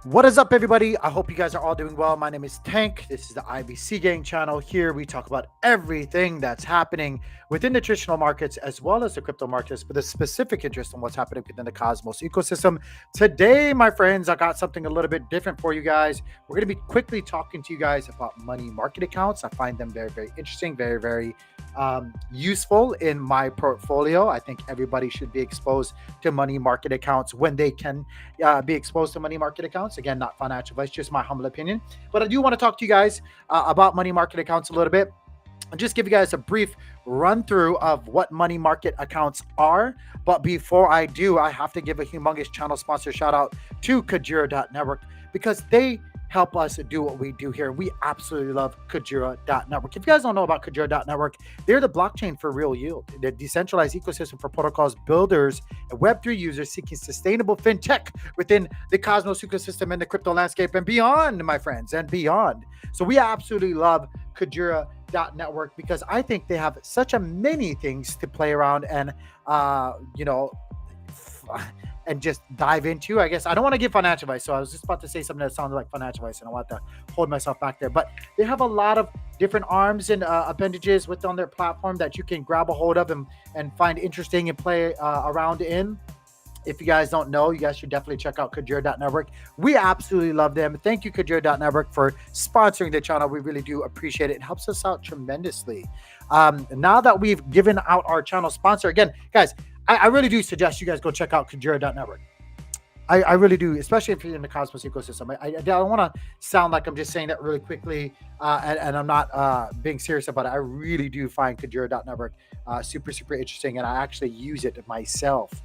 What is up, everybody? I hope you guys are all doing well. My name is Tank. This is the IBC Gang channel. Here we talk about everything that's happening within the traditional markets as well as the crypto markets, with a specific interest in what's happening within the Cosmos ecosystem. Today, my friends, I got something a little bit different for you guys. We're going to be quickly talking to you guys about money market accounts. I find them very, very interesting, very, very useful in my portfolio. I think everybody should be exposed to money market accounts when they can be exposed to money market accounts. Again, not financial advice, just my humble opinion. But I do want to talk to you guys about money market accounts a little bit. I'll just give you guys a brief run through of what money market accounts are. But before I do, I have to give a humongous channel sponsor shout out to Kujira.network because they help us do what we do here. We absolutely love Kujira.network. If you guys don't know about Kujira.network, they're the blockchain for real yield, the decentralized ecosystem for protocols builders and Web3 users seeking sustainable fintech within the Cosmos ecosystem and the crypto landscape and beyond, my friends, and beyond. So we absolutely love Kujira.network because I think they have such a many things to play around and, and just dive into. I guess I don't want to give financial advice, so I was just about to say something that sounded like financial advice, and I want to hold myself back there. But they have a lot of different arms and appendages within their platform that you can grab a hold of and find interesting and play around in. If you guys don't know, you guys should definitely check out Kujira.network. We absolutely love them. Thank you, Kujira.network, for sponsoring the channel. We really do appreciate it. It helps us out tremendously. Now that we've given out our channel sponsor, again, guys, I really do suggest you guys go check out Kujira.network. I really do, especially if you're in the Cosmos ecosystem. I don't want to sound like I'm just saying that really quickly and I'm not being serious about it. I really do find Kujira.network super, super interesting, and I actually use it myself.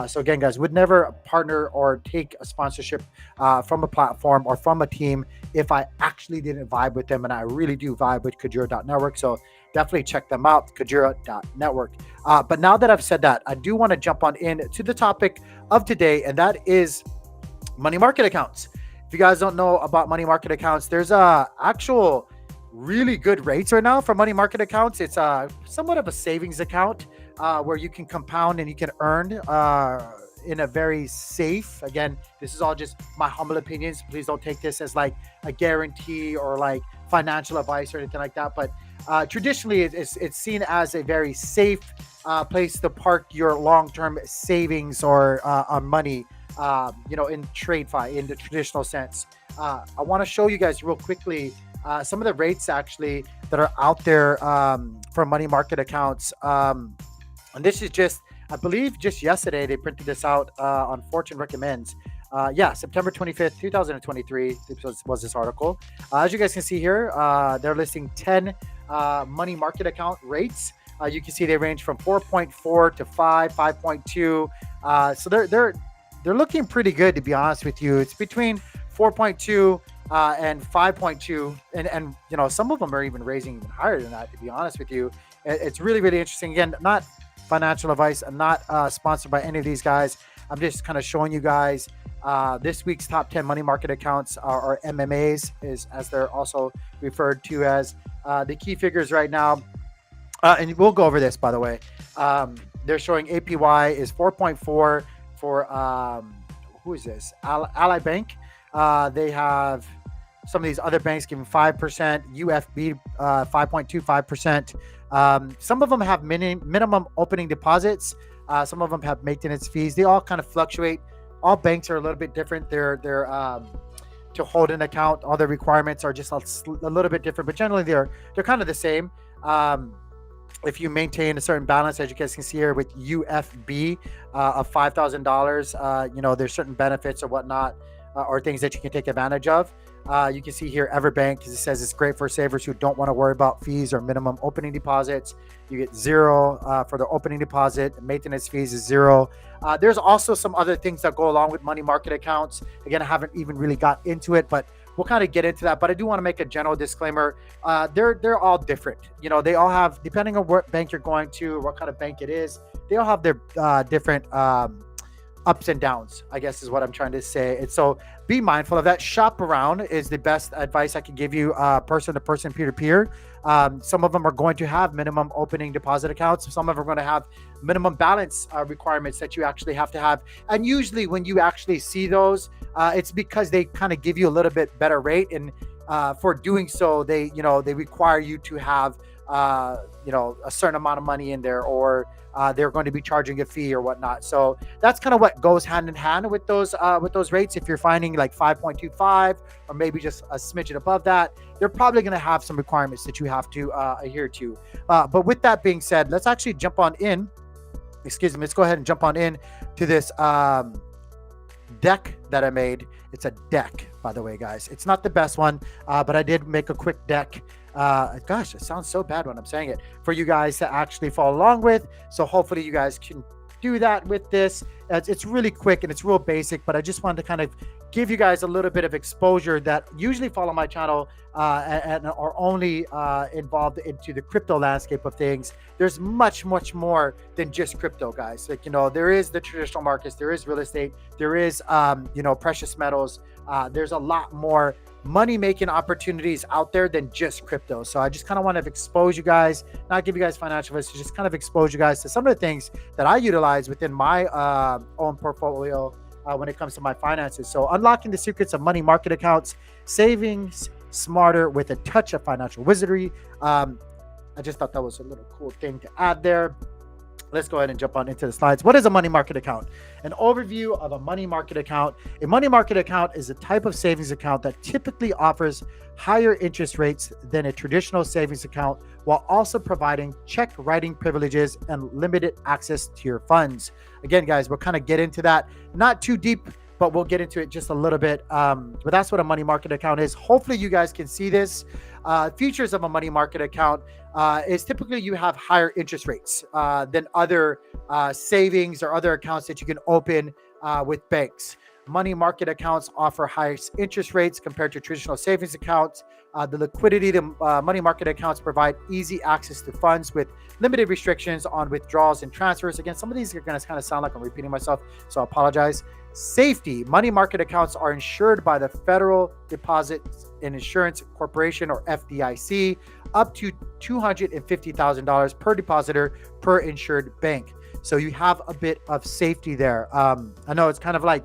So again, guys, would never partner or take a sponsorship from a platform or from a team if I actually didn't vibe with them, and I really do vibe with Kujira.network. So definitely check them out, Kujira.network. But now that I've said that, I do want to jump on in to the topic of today, and that is money market accounts. If you guys don't know about money market accounts, there's actual really good rates right now for money market accounts. It's somewhat of a savings account where you can compound and you can earn in a very safe. Again, this is all just my humble opinions. Please don't take this as like a guarantee or like financial advice or anything like that. But traditionally, it's seen as a very safe place to park your long-term savings or money. In TradeFi in the traditional sense. I want to show you guys real quickly some of the rates actually that are out there for money market accounts. And this is just, I believe, just yesterday they printed this out on Fortune Recommends. September 25th, 2023 was this article. As you guys can see here, they're listing 10 money market account rates. You can see they range from 4.4 to 5, 5.2. So they're looking pretty good, to be honest with you. It's between 4.2 and 5.2, and some of them are even raising even higher than that, to be honest with you. It's really, really interesting. Again, not financial advice. I'm not sponsored by any of these guys. I'm just kind of showing you guys this week's top 10 money market accounts, or MMAs, as they're also referred to as. The key figures right now, and we'll go over this, by the way. They're showing APY is 4.4 for who is this? Ally Bank. They have some of these other banks giving 5%, UFB 5.25%. Some of them have minimum opening deposits. Some of them have maintenance fees. They all kind of fluctuate. All banks are a little bit different. They're to hold an account, all the requirements are just a little bit different, but generally they're kind of the same. If you maintain a certain balance, as you guys can see here with UFB of $5,000, there's certain benefits or whatnot, or things that you can take advantage of. You can see here Everbank, because it says it's great for savers who don't want to worry about fees or minimum opening deposits. You get zero for the opening deposit. Maintenance fees is zero. There's also some other things that go along with money market accounts. Again, I haven't even really got into it, but we'll kind of get into that. But I do want to make a general disclaimer. They're all different. They all have, depending on what bank you're going to, or what kind of bank it is, they all have their different ups and downs, I guess is what I'm trying to say. And so be mindful of that. Shop around is the best advice I can give you, person to person, peer to peer. Some of them are going to have minimum opening deposit accounts. Some of them are going to have minimum balance requirements that you actually have to have. And usually when you actually see those, it's because they kind of give you a little bit better rate. And for doing so, they require you to have a certain amount of money in there, or they're going to be charging a fee or whatnot. So that's kind of what goes hand in hand with those rates. If you're finding like 5.25 or maybe just a smidgen above that, they're probably going to have some requirements that you have to adhere to. But with that being said, let's actually jump on in. Excuse me. Let's go ahead and jump on in to this deck that I made. It's a deck, by the way, guys. It's not the best one, but I did make a quick deck. Gosh, it sounds so bad when I'm saying it, for you guys to actually follow along with. So hopefully you guys can do that with this. It's really quick and it's real basic, but I just wanted to kind of give you guys a little bit of exposure that usually follow my channel and are only involved into the crypto landscape of things. There's much more than just crypto, guys. Like, there is the traditional markets, there is real estate, there is precious metals. There's a lot more money making opportunities out there than just crypto. So I just kind of want to expose you guys, not give you guys financial advice, just kind of expose you guys to some of the things that I utilize within my own portfolio when it comes to my finances. So unlocking the secrets of money market accounts, savings smarter with a touch of financial wizardry. I just thought that was a little cool thing to add there. Let's go ahead and jump on into the slides. What is a money market account? An overview of a money market account. A money market account is a type of savings account that typically offers higher interest rates than a traditional savings account, while also providing check writing privileges and limited access to your funds. Again, guys, we'll kind of get into that. Not too deep, but we'll get into it just a little bit. But that's what a money market account is. Hopefully you guys can see this. Features of a money market account is typically you have higher interest rates than other savings or other accounts that you can open with banks. Money market accounts offer highest interest rates compared to traditional savings accounts. The liquidity to money market accounts provide easy access to funds with limited restrictions on withdrawals and transfers. Again, some of these are going to kind of sound like I'm repeating myself, so I apologize. Safety. Money market accounts are insured by the Federal Deposit and Insurance Corporation, or FDIC, up to $250,000 per depositor per insured bank. So you have a bit of safety there. I know it's kind of like,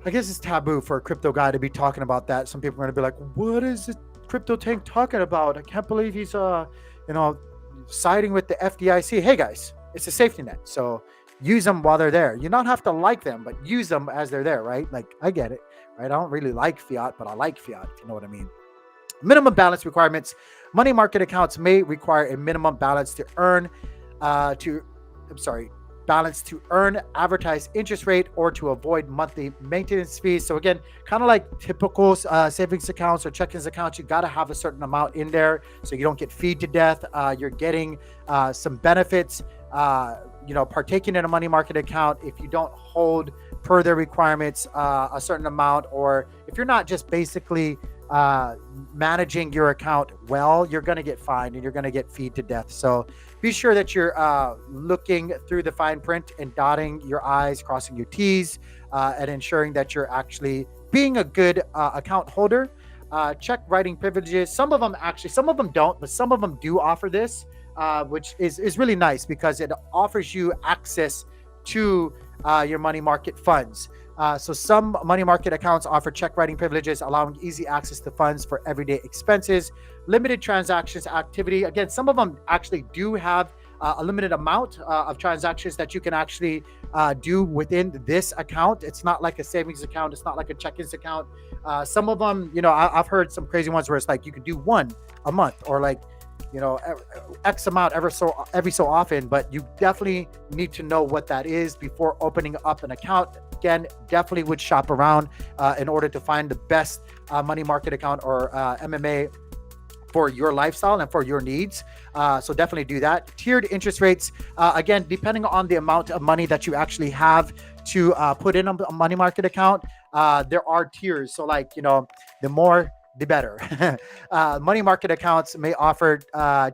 I guess it's taboo for a crypto guy to be talking about that. Some people are going to be like, what is this crypto tank talking about? I can't believe he's siding with the FDIC. Hey guys, it's a safety net. So use them while they're there. You don't have to like them, but use them as they're there, right? Like, I get it, right? I don't really like fiat, but I like fiat, if you know what I mean. Minimum balance requirements. Money market accounts may require a minimum balance to earn advertised interest rate or to avoid monthly maintenance fees. So again, kind of like typical savings accounts or checkings accounts, you got to have a certain amount in there so you don't get feed to death. You're getting some benefits, partaking in a money market account if you don't hold per their requirements a certain amount, or if you're not just basically managing your account well, you're going to get fined and you're going to get feed to death. So be sure that you're looking through the fine print and dotting your I's, crossing your T's, and ensuring that you're actually being a good account holder. Check writing privileges. Some of them don't, but some of them do offer this, which is really nice because it offers you access to your money market funds. So some money market accounts offer check writing privileges, allowing easy access to funds for everyday expenses, limited transactions activity. Again, some of them actually do have a limited amount of transactions that you can actually do within this account. It's not like a savings account. It's not like a check-ins account. Some of them, I've heard some crazy ones where it's like you could do one a month, or like, X amount every so often, but you definitely need to know what that is before opening up an account. Again, definitely would shop around in order to find the best money market account or MMA for your lifestyle and for your needs. So definitely do that. Tiered interest rates, again, depending on the amount of money that you actually have to put in a money market account, there are tiers. So like, the more the better. Money market accounts may offer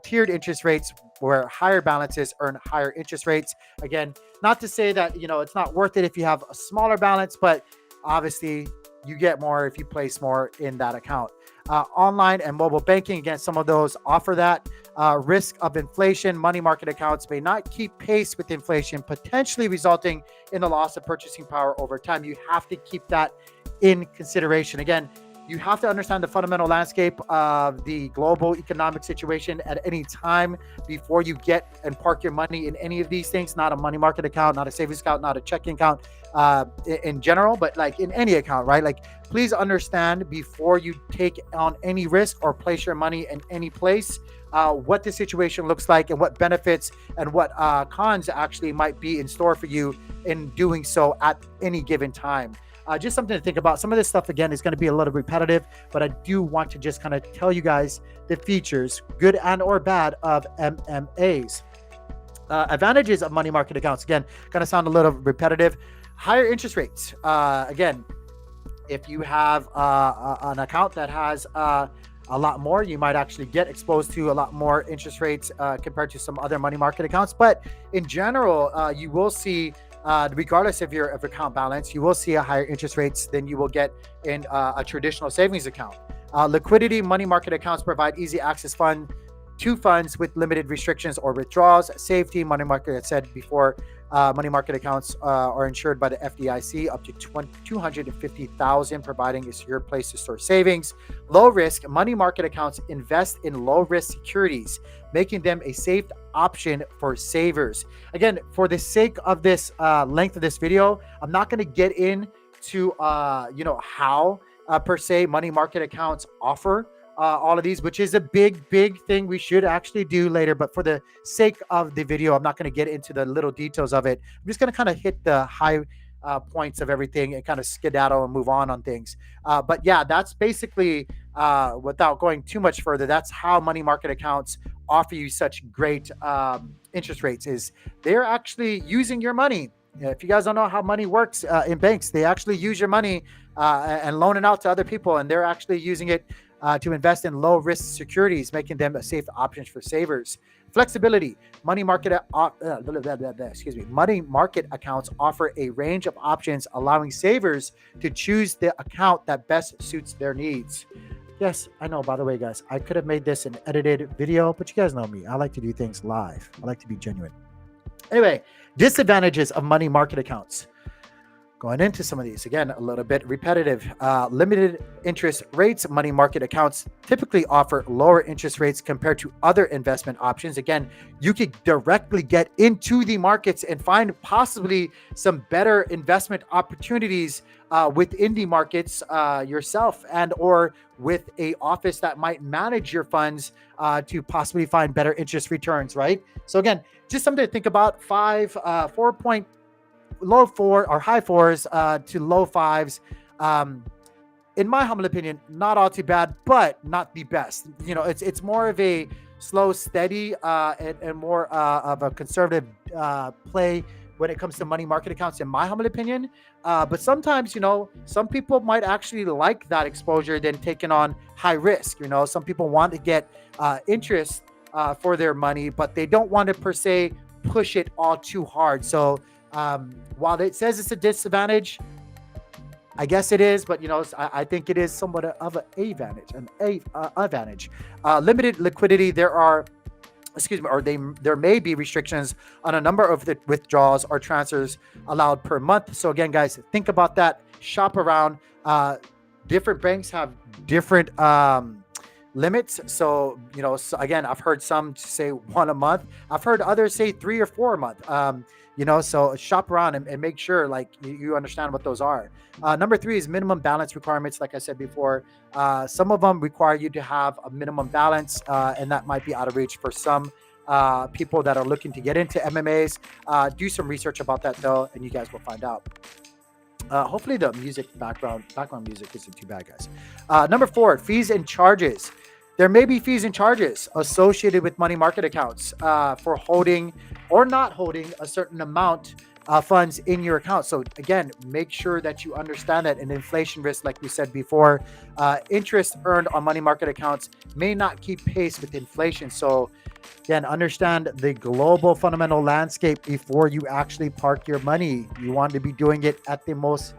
tiered interest rates where higher balances earn higher interest rates. Again, not to say that, it's not worth it if you have a smaller balance, but obviously you get more if you place more in that account. Online and mobile banking, again, some of those offer that. Risk of inflation, money market accounts may not keep pace with inflation, potentially resulting in the loss of purchasing power over time. You have to keep that in consideration. Again, you have to understand the fundamental landscape of the global economic situation at any time before you get and park your money in any of these things. Not a money market account, not a savings account, not a checking account in general, but like in any account, right? Like, please understand before you take on any risk or place your money in any place, what the situation looks like and what benefits and what cons actually might be in store for you in doing so at any given time. Just something to think about. Some of this stuff, again, is going to be a little repetitive, but I do want to just kind of tell you guys the features, good and or bad, of MMAs. Advantages of money market accounts, again, going to sound a little repetitive. Higher interest rates. Again, if you have an account that has a lot more, you might actually get exposed to a lot more interest rates compared to some other money market accounts. But in general, you will see, regardless of your account balance, you will see a higher interest rates than you will get in a traditional savings account. Liquidity, money market accounts provide easy access to funds with limited restrictions or withdrawals. Safety, money market, I said before, money market accounts are insured by the FDIC up to $250,000, providing a secure place to store savings. Low risk, money market accounts invest in low risk securities, making them a safe option for savers. Again, for the sake of this length of this video, I'm not going to get into how per se money market accounts offer all of these, which is a big thing we should actually do later. But for the sake of the video, I'm not going to get into the little details of it. I'm just going to kind of hit the high points of everything and kind of skedaddle and move on things. But yeah, that's basically, without going too much further, that's how money market accounts offer you such great interest rates. Is they're actually using your money. If you guys don't know how money works in banks, they actually use your money and loan it out to other people, and they're actually using it to invest in low risk securities, making them a safe option for savers. Flexibility. Money market accounts offer a range of options, allowing savers to choose the account that best suits their needs. Yes, I know, by the way, guys, I could have made this an edited video, but you guys know me. I like to do things live. I like to be genuine. Anyway, disadvantages of money market accounts. Going into some of these, again, a little bit repetitive. Limited interest rates. Money market accounts typically offer lower interest rates compared to other investment options. Again, you could directly get into the markets and find possibly some better investment opportunities within the markets yourself, and or with a office that might manage your funds to possibly find better interest returns, right? So again, just something to think about. Low four or high fours to low fives. In my humble opinion, not all too bad, but not the best. You know, it's more of a slow, steady, and more of a conservative play when it comes to money market accounts, in my humble opinion. But sometimes, some people might actually like that exposure than taking on high risk. Some people want to get interest for their money, but they don't want to per se push it all too hard. So while it says it's a disadvantage, I guess it is, but I think it is somewhat of an advantage. Limited liquidity. There may be restrictions on a number of the withdrawals or transfers allowed per month. So again, guys, think about that. Shop around. Different banks have different limits. So, again, I've heard some say 1 a month. I've heard others say 3 or 4 a month. So shop around and make sure you understand what those are. Number 3 is minimum balance requirements. Like I said before, some of them require you to have a minimum balance, and that might be out of reach for some people that are looking to get into MMAs. Do some research about that though, and you guys will find out. Hopefully the background music isn't too bad, guys. Number 4, fees and charges. There may be fees and charges associated with money market accounts for holding or not holding a certain amount of funds in your account. So again, make sure that you understand that an inflation risk, like we said before, interest earned on money market accounts may not keep pace with inflation. So again, understand the global fundamental landscape before you actually park your money. You want to be doing it at the most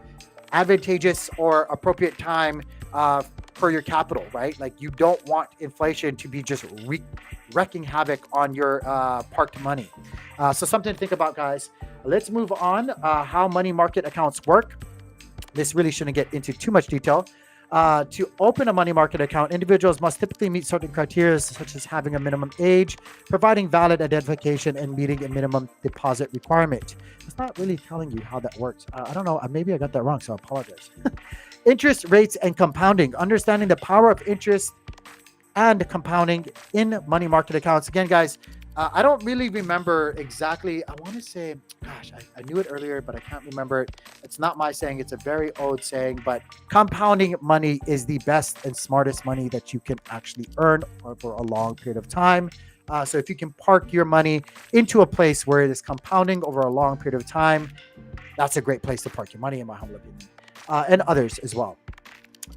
advantageous or appropriate time for your capital, right? Like you don't want inflation to be just wrecking havoc on your parked money. So something to think about, guys. Let's move on. How money market accounts work. This really shouldn't get into too much detail. To open a money market account, individuals must typically meet certain criteria, such as having a minimum age, providing valid identification, and meeting a minimum deposit requirement. It's not really telling you how that works. I don't know. Maybe I got that wrong, so I apologize. Interest rates and compounding. Understanding the power of interest and compounding in money market accounts. Again, guys, I don't really remember exactly. I want to say, gosh, I knew it earlier, but I can't remember it. It's not my saying. It's a very old saying, but compounding money is the best and smartest money that you can actually earn for a long period of time. So if you can park your money into a place where it is compounding over a long period of time, that's a great place to park your money, in my humble opinion, and others as well.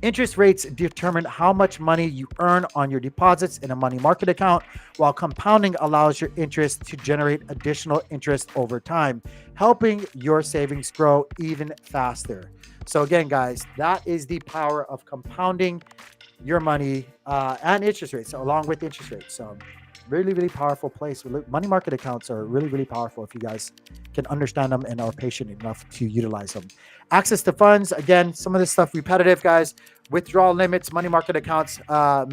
Interest rates determine how much money you earn on your deposits in a money market account, while compounding allows your interest to generate additional interest over time, helping your savings grow even faster. So, again, guys, that is the power of compounding your money and interest rates, along with interest rates. So, really, really powerful place. Money market accounts are really, really powerful if you guys can understand them and are patient enough to utilize them. Access to funds. Again, some of this stuff repetitive, guys. Withdrawal limits. Money market accounts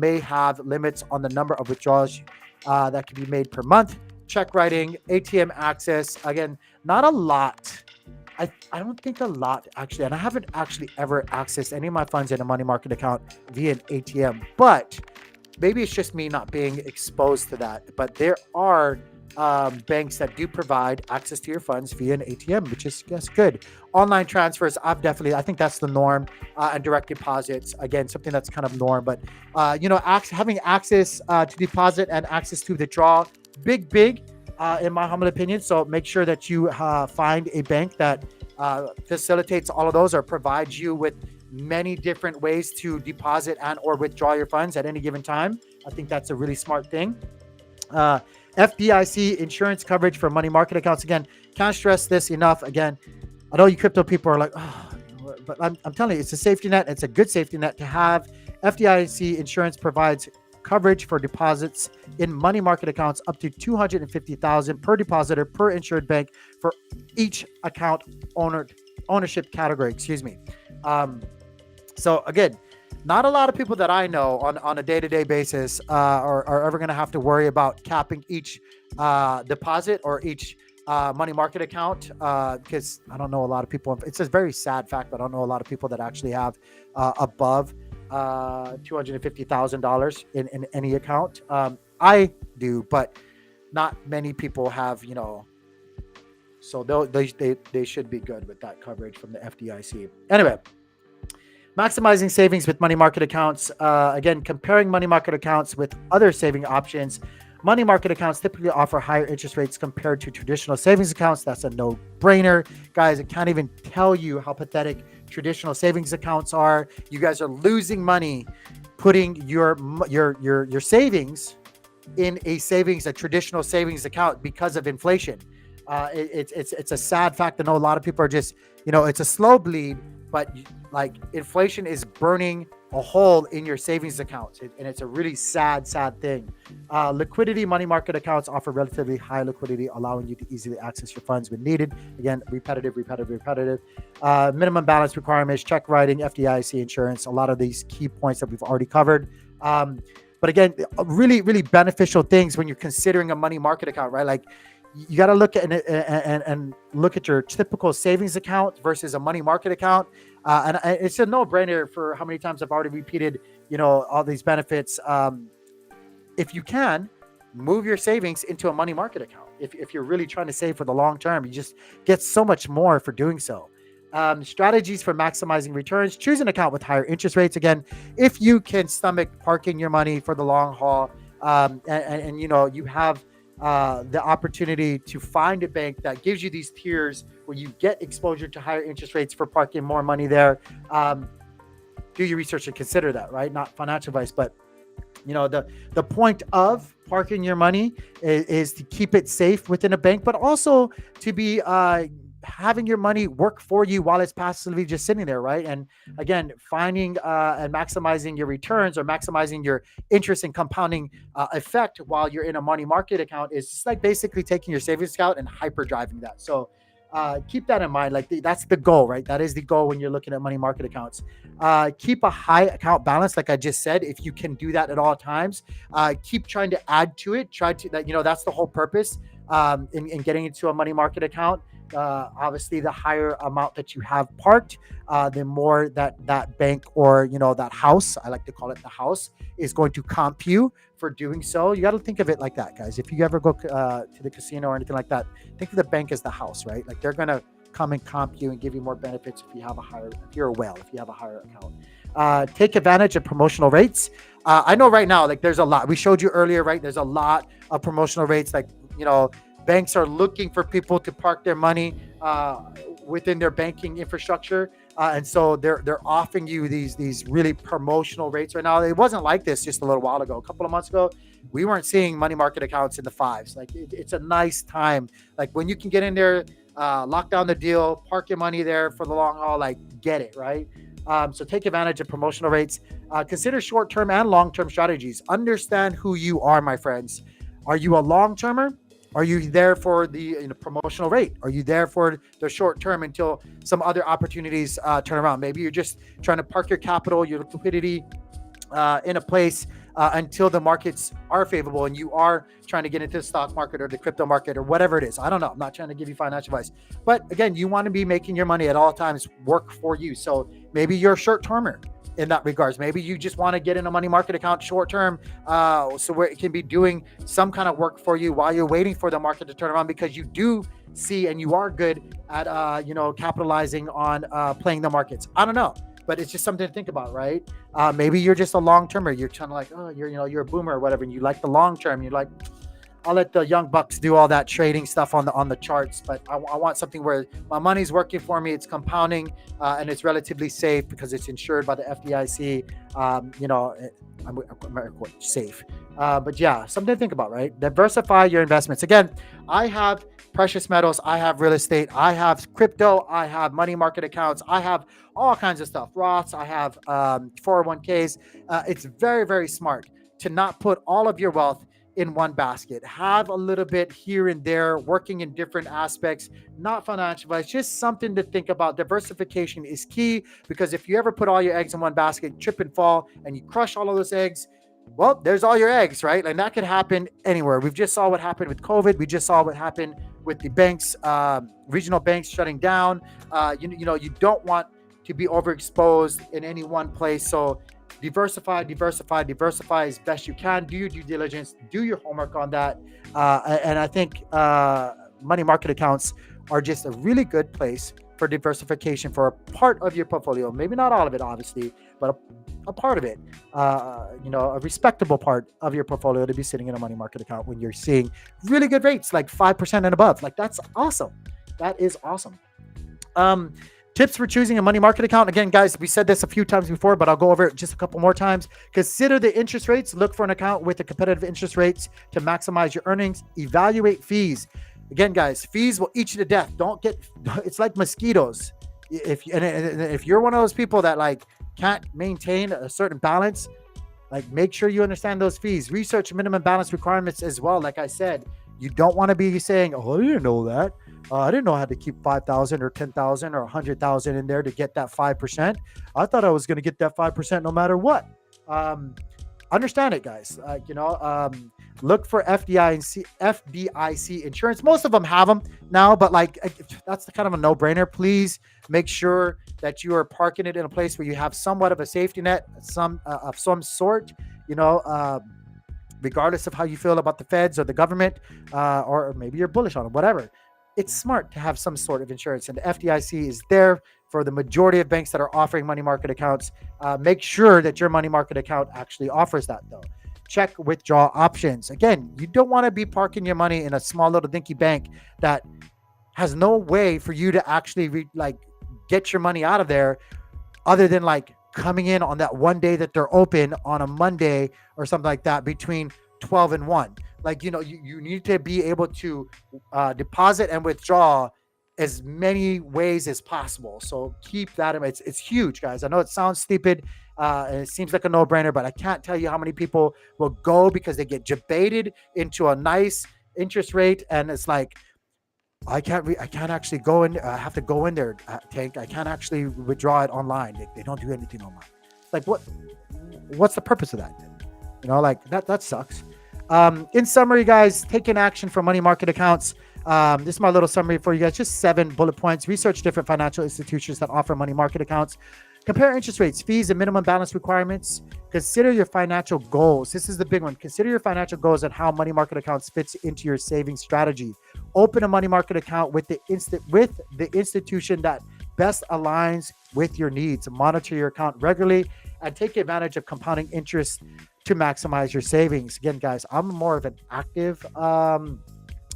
may have limits on the number of withdrawals that can be made per month. Check writing, ATM access. Again, not a lot. I don't think a lot, actually. And I haven't actually ever accessed any of my funds in a money market account via an ATM. But maybe it's just me not being exposed to that. But there are banks that do provide access to your funds via an ATM, which is good. Online transfers, I think that's the norm, and direct deposits, again, something that's kind of norm. But having access to deposit and access to withdraw, big, in my humble opinion. So make sure that you find a bank that facilitates all of those or provides you with many different ways to deposit and or withdraw your funds at any given time. I think that's a really smart thing. FDIC insurance coverage for money market accounts. Again, can't stress this enough. Again, I know you crypto people are like, oh, but I'm telling you, it's a safety net. It's a good safety net to have. FDIC insurance provides coverage for deposits in money market accounts up to $250,000 per depositor per insured bank for each account ownership category. Excuse me. So again, not a lot of people that I know on a day-to-day basis are ever going to have to worry about capping each deposit or each money market account because I don't know a lot of people. It's a very sad fact, but I don't know a lot of people that actually have above $250,000 in any account. I do, but not many people have, so they should be good with that coverage from the FDIC. Anyway, maximizing savings with money market accounts. Again, comparing money market accounts with other saving options. Money market accounts typically offer higher interest rates compared to traditional savings accounts. That's a no-brainer. Guys, I can't even tell you how pathetic traditional savings accounts are. You guys are losing money putting your savings in a traditional savings account because of inflation. It's a sad fact. I know a lot of people are just, it's a slow bleed, but like inflation is burning a hole in your savings accounts, and it's a really sad thing. Liquidity. Money market accounts offer relatively high liquidity, allowing you to easily access your funds when needed. Again, repetitive. Minimum balance requirements, check writing, FDIC insurance, a lot of these key points that we've already covered. But again, really, really beneficial things when you're considering a money market account, right? Like you got to look at it and look at your typical savings account versus a money market account. And it's a no-brainer for how many times I've already repeated, all these benefits. If you can, move your savings into a money market account. If you're really trying to save for the long term, you just get so much more for doing so. Strategies for maximizing returns. Choose an account with higher interest rates. Again, if you can stomach parking your money for the long haul, and you have the opportunity to find a bank that gives you these tiers where you get exposure to higher interest rates for parking more money there. Do your research and consider that, right? Not financial advice, but the point of parking your money is to keep it safe within a bank, but also to be having your money work for you while it's passively just sitting there, right? And again, finding and maximizing your returns or maximizing your interest and compounding effect while you're in a money market account is just like basically taking your savings account and hyper driving that. So keep that in mind. Like that's the goal, right? That is the goal when you're looking at money market accounts. Keep a high account balance, like I just said. If you can do that at all times, keep trying to add to it. Try to that. That's the whole purpose in getting into a money market account. Obviously, the higher amount that you have parked, the more that bank or that house, I like to call it the house, is going to comp you for doing so. You got to think of it like that, guys. If you ever go to the casino or anything like that, think of the bank as the house, right? Like they're gonna come and comp you and give you more benefits if you have if you're a whale, if you have a higher account. Take advantage of promotional rates. I know right now, like there's a lot. We showed you earlier, right? There's a lot of promotional rates. Like banks are looking for people to park their money within their banking infrastructure, and so they're offering you these really promotional rates right now. It wasn't like this just a little while ago. A couple of months ago, we weren't seeing money market accounts in the fives. Like it's a nice time. Like when you can get in there, lock down the deal, park your money there for the long haul. Like get it right. So take advantage of promotional rates. Consider short-term and long-term strategies. Understand who you are, my friends. Are you a long-termer? Are you there for the promotional rate? Are you there for the short term until some other opportunities turn around? Maybe you're just trying to park your capital, your liquidity in a place until the markets are favorable and you are trying to get into the stock market or the crypto market or whatever it is. I don't know. I'm not trying to give you financial advice. But again, you want to be making your money at all times work for you. So maybe you're a short-termer in that regards. Maybe you just want to get in a money market account short term, so where it can be doing some kind of work for you while you're waiting for the market to turn around, because you do see and you are good at capitalizing on playing the markets. I don't know, but it's just something to think about, right? Maybe you're just a long termer. You're kind of like, oh, you're a boomer or whatever, and you like the long term. You're like, I'll let the young bucks do all that trading stuff on the charts, but I want something where my money's working for me. It's compounding and it's relatively safe because it's insured by the FDIC. I'm safe. But yeah, something to think about, right? Diversify your investments. Again, I have precious metals, I have real estate, I have crypto, I have money market accounts, I have all kinds of stuff. Roths, I have 401ks. It's very, very smart to not put all of your wealth in one basket. Have a little bit here and there, working in different aspects, not financial advice, just something to think about. Diversification is key, because if you ever put all your eggs in one basket, trip and fall, and you crush all of those eggs, well, there's all your eggs, right? And that could happen anywhere. We've just saw what happened with COVID. We just saw what happened with the banks, regional banks shutting down. You don't want to be overexposed in any one place. So diversify as best you can. Do your due diligence, do your homework on that. And I think money market accounts are just a really good place for diversification for a part of your portfolio. Maybe not all of it, obviously, but a part of it, a respectable part of your portfolio to be sitting in a money market account when you're seeing really good rates, like 5% and above. Like that's awesome. That is awesome. Tips for choosing a money market account. Again, guys, we said this a few times before, but I'll go over it just a couple more times. Consider the interest rates. Look for an account with the competitive interest rates to maximize your earnings. Evaluate fees. Again, guys, fees will eat you to death. It's like mosquitoes. If you're one of those people that like can't maintain a certain balance, like make sure you understand those fees. Research minimum balance requirements as well. Like I said, you don't want to be saying, oh, I didn't know that. I didn't know I had to keep 5,000 or 10,000 or 100,000 in there to get that 5%. I thought I was going to get that 5% no matter what. Understand it, guys. Look for FDIC insurance. Most of them have them now, but like that's kind of a no-brainer. Please make sure that you are parking it in a place where you have somewhat of a safety net, of some sort. Regardless of how you feel about the feds or the government, or maybe you're bullish on them, whatever. It's smart to have some sort of insurance, and the FDIC is there for the majority of banks that are offering money market accounts. Make sure that your money market account actually offers that, though. Check withdrawal options. Again, you don't want to be parking your money in a small little dinky bank that has no way for you to actually get your money out of there, other than like coming in on that one day that they're open on a Monday or something like that between 12 and 1. Like, you need to be able to deposit and withdraw as many ways as possible. So keep that in mind. It's huge, guys. I know it sounds stupid and it seems like a no-brainer, but I can't tell you how many people will go because they get debated into a nice interest rate, and it's like I can't actually go in. I have to go in there, Tank. I can't actually withdraw it online. They don't do anything online. Like what? What's the purpose of that? Like that sucks. In summary, guys, taking action for money market accounts. This is my little summary for you guys. Just 7 bullet points. Research different financial institutions that offer money market accounts. Compare interest rates, fees, and minimum balance requirements. Consider your financial goals. This is the big one. Consider your financial goals and how money market accounts fits into your saving strategy. Open a money market account with the institution that best aligns with your needs. Monitor your account regularly and take advantage of compounding interest to maximize your savings. Again, guys, I'm more of an active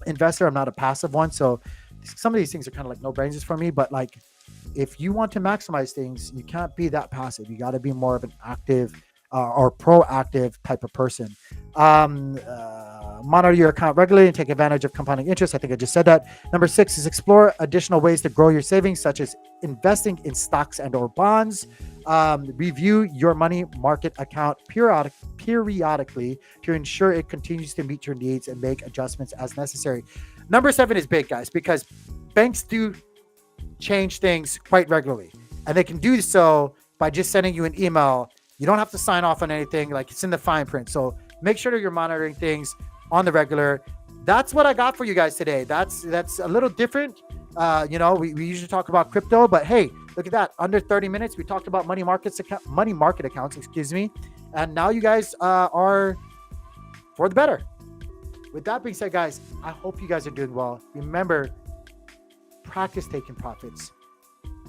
investor. I'm not a passive one. So some of these things are kind of like no brainers for me, but like if you want to maximize things, you can't be that passive. You got to be more of an active or proactive type of person. Monitor your account regularly and take advantage of compounding interest. I think I just said that. Number 6 is explore additional ways to grow your savings, such as investing in stocks and or bonds. Review your money market account periodically to ensure it continues to meet your needs and make adjustments as necessary. Number 7 is big, guys, because banks do change things quite regularly, and they can do so by just sending you an email. You don't have to sign off on anything, like it's in the fine print. So make sure that you're monitoring things on the regular. That's what I got for you guys today. That's a little different. We usually talk about crypto, but hey, look at that. Under 30 minutes, we talked about money market accounts, and now you guys are for the better. With that being said, guys, I hope you guys are doing well. Remember, practice taking profits.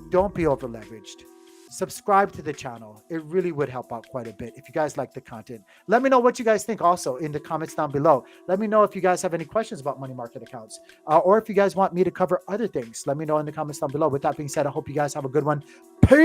Don't be over leveraged. Subscribe to the channel. It really would help out quite a bit if you guys like the content. Let me know what you guys think also in the comments down below. Let me know if you guys have any questions about money market accounts or if you guys want me to cover other things. Let me know in the comments down below. With that being said, I hope you guys have a good one. Peace.